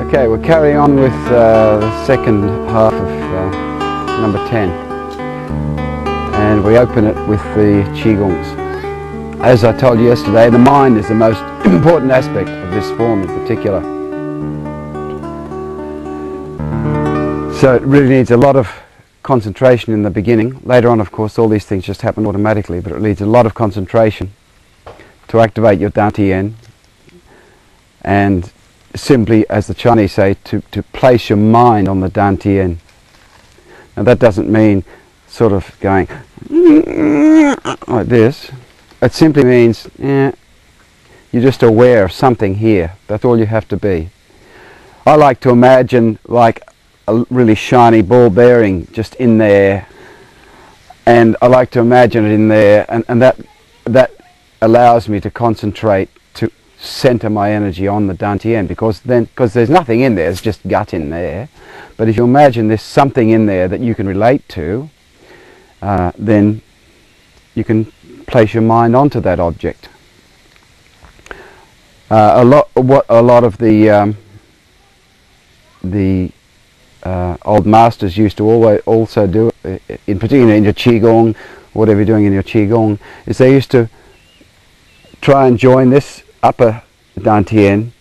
Okay, we're carrying on with the second half of number 10, and we open it with the Qigongs. As I told you yesterday, the mind is the most important aspect of this form in particular. So it really needs a lot of concentration in the beginning. Later on, of course, all these things just happen automatically, but it needs a lot of concentration to activate your Dantian, and simply, as the Chinese say, to place your mind on the Dantian. Now that doesn't mean sort of going like this. It simply means you're just aware of something here. That's all you have to be. I like to imagine like a really shiny ball bearing just in there, and I like to imagine it in there, and that allows me to concentrate, to center my energy on the Dantian, because there's nothing in there, it's just gut in there. But if you imagine there's something in there that you can relate to, then you can place your mind onto that object. A lot of the old masters used to also do, in particular in your Qigong, whatever you're doing in your Qigong, is they used to try and join this upper Dantian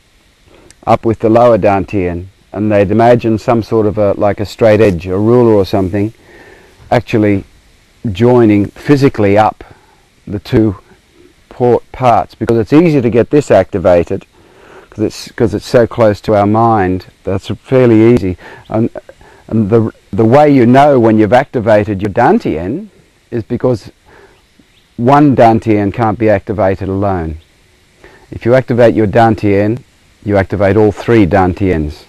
up with the lower Dantian, and they'd imagine some sort of like a straight edge, a ruler or something, actually joining physically up the two parts, because it's easy to get this activated because it's so close to our mind. That's fairly easy, and the way you know when you've activated your Dantian is because one Dantian can't be activated alone. If you activate your Dantian, you activate all three Dantians.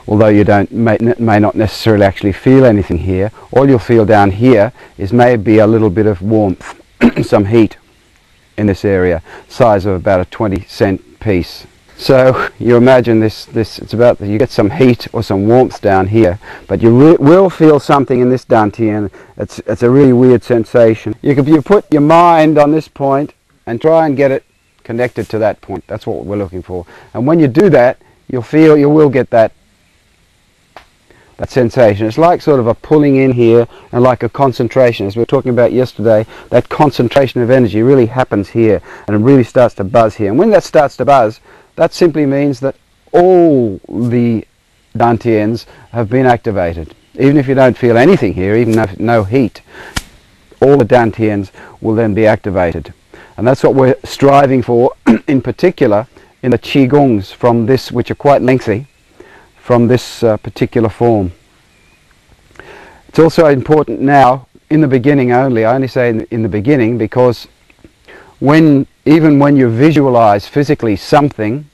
Although you may not necessarily actually feel anything here, all you'll feel down here is maybe a little bit of warmth, some heat in this area, size of about a 20-cent piece. So you imagine this it's about that you get some heat or some warmth down here, but you will feel something in this Dantian. It's a really weird sensation. You put your mind on this point and try and get it connected to that point. That's what we're looking for. And when you do that, you will get that sensation. It's like sort of a pulling in here, and like a concentration, as we were talking about yesterday. That concentration of energy really happens here, and it really starts to buzz here. And when that starts to buzz, that simply means that all the Dantians have been activated. Even if you don't feel anything here, even if no heat, all the Dantians will then be activated. And that's what we're striving for, in particular in the Qigongs from this, which are quite lengthy, from this particular form. It's also important now, in the beginning only, I only say in the beginning, because even when you visualize physically something,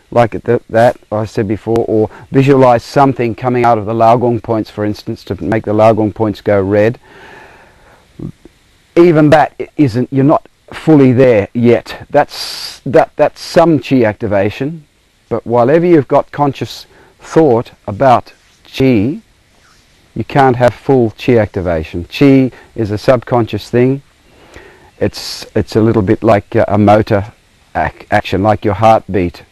like that I said before, or visualize something coming out of the Laogong points, for instance, to make the Laogong points go red, even that isn't, you're not fully there yet. That's some Qi activation, but whenever you've got conscious thought about Qi, you can't have full Qi activation. Qi is a subconscious thing. It's a little bit like a motor action, like your heartbeat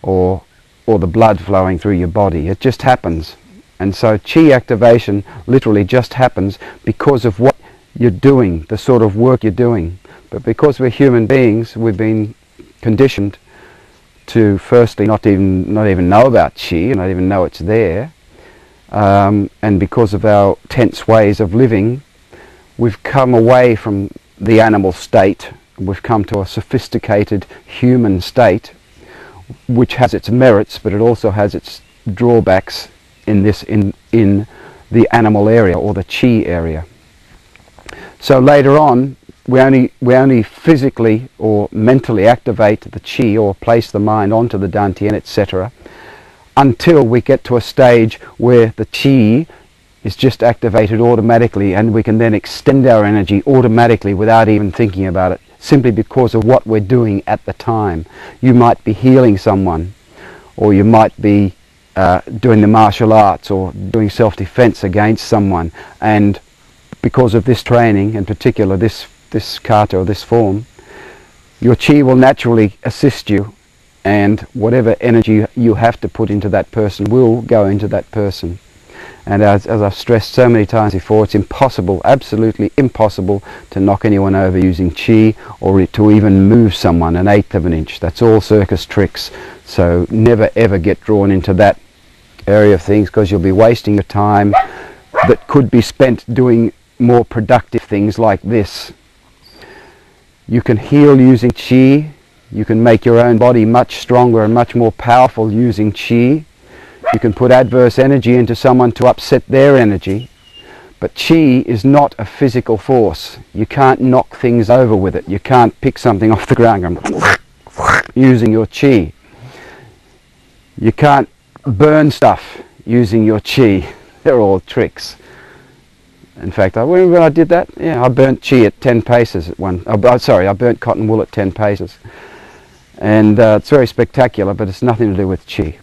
or the blood flowing through your body. It just happens. And so Qi activation literally just happens because of what you're doing, the sort of work you're doing. But because we're human beings, we've been conditioned to firstly not even know about Qi, not even know it's there, and because of our tense ways of living, we've come away from the animal state. We've come to a sophisticated human state, which has its merits, but it also has its drawbacks in the animal area, or the Qi area. So later on, we only physically or mentally activate the Qi, or place the mind onto the Dantian, etc., until we get to a stage where the Qi is just activated automatically, and we can then extend our energy automatically without even thinking about it, simply because of what we're doing at the time. You might be healing someone, or you might be doing the martial arts, or doing self-defense against someone, and because of this training, in particular this kata or this form, your Qi will naturally assist you and whatever energy you have to put into that person will go into that person. And as I've stressed so many times before, it's impossible, absolutely impossible, to knock anyone over using chi, or to even move someone an eighth of an inch. That's all circus tricks. So never ever get drawn into that area of things, because you'll be wasting your time that could be spent doing more productive things like this. You can heal using chi. You can make your own body much stronger and much more powerful using chi. You can put adverse energy into someone to upset their energy. But chi is not a physical force. You can't knock things over with it. You can't pick something off the ground and using your chi. You can't burn stuff using your chi. They're all tricks. In fact, I remember when I did that. Yeah, I burnt chi at 10 paces at one. Oh, sorry, I burnt cotton wool at 10 paces. And it's very spectacular, but it's nothing to do with chi.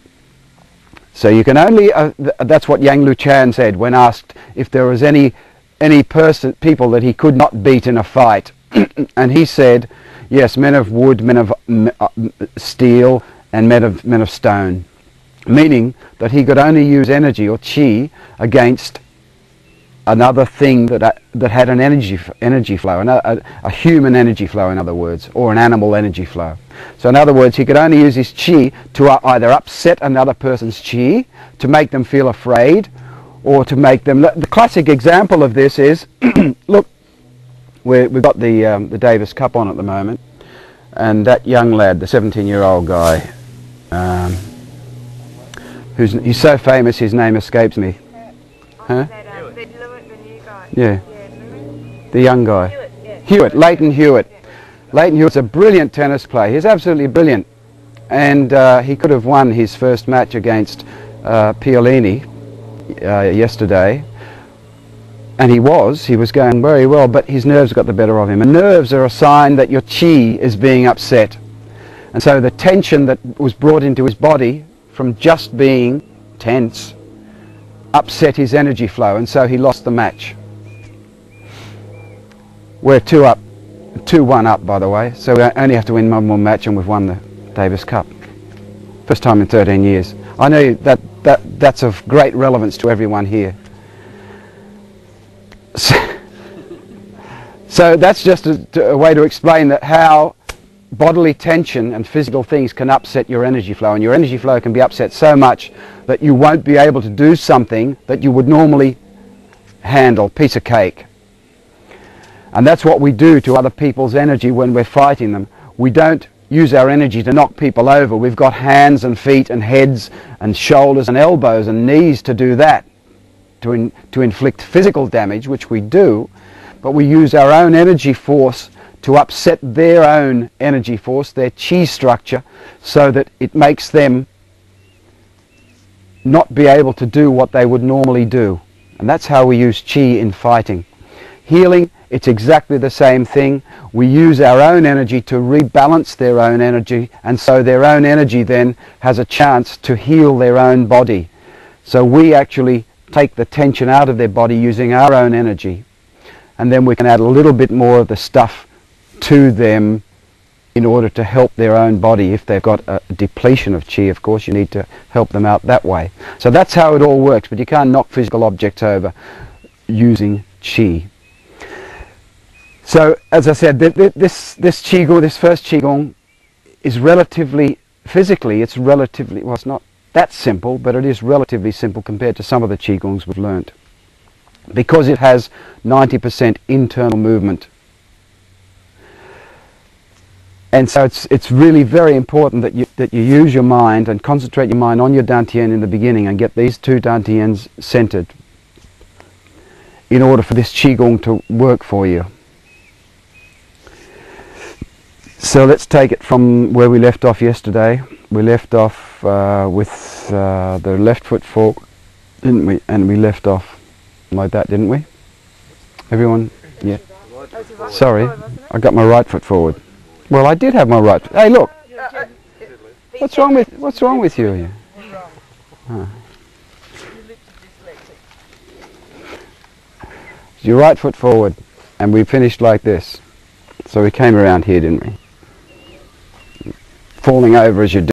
So you can only, that's what Yang Lu Chan said when asked if there was any people that he could not beat in a fight. And he said, yes, men of wood, men of steel, and men of stone. Meaning that he could only use energy or chi against another thing that had an energy flow, a human energy flow, in other words, or an animal energy flow. So in other words, he could only use his chi to either upset another person's chi, to make them feel afraid, or to make them... The classic example of this is, look, we've got the Davis Cup on at the moment, and that young lad, the 17-year-old guy, he's so famous his name escapes me. Huh? Yeah, the young guy. Hewitt, Leighton Hewitt. Leighton Hewitt's a brilliant tennis player. He's absolutely brilliant. And he could have won his first match against Piolini yesterday. And he was going very well, but his nerves got the better of him. And nerves are a sign that your chi is being upset. And so the tension that was brought into his body from just being tense upset his energy flow, and so he lost the match. We're 2-1 up, by the way, so we only have to win one more match and we've won the Davis Cup. First time in 13 years. I know that's of great relevance to everyone here. So that's just a way to explain that how bodily tension and physical things can upset your energy flow, and your energy flow can be upset so much that you won't be able to do something that you would normally handle, piece of cake. And that's what we do to other people's energy when we're fighting them. We don't use our energy to knock people over. We've got hands and feet and heads and shoulders and elbows and knees to do that, to inflict physical damage, which we do, but we use our own energy force to upset their own energy force, their chi structure, so that it makes them not be able to do what they would normally do. And that's how we use chi in fighting. Healing, it's exactly the same thing. We use our own energy to rebalance their own energy, and so their own energy then has a chance to heal their own body. So we actually take the tension out of their body using our own energy, and then we can add a little bit more of the stuff to them in order to help their own body. If they've got a depletion of chi, of course, you need to help them out that way. So that's how it all works, but you can't knock physical objects over using chi. So, as I said, this Qigong, this first Qigong, is relatively, physically, it's relatively, well, it's not that simple, but it is relatively simple compared to some of the Qigongs we've learnt, because it has 90% internal movement. And so it's really very important that you use your mind and concentrate your mind on your Dantian in the beginning and get these two Dantians centered in order for this Qigong to work for you. So let's take it from where we left off yesterday. We left off with the left foot forward, didn't we? And we left off like that, didn't we? Everyone? Yeah. Sorry, I got my right foot forward. Well, I did have my right foot. Hey, look. What's wrong with you here? Oh. Your right foot forward, and we finished like this. So we came around here, didn't we? Falling over as you do.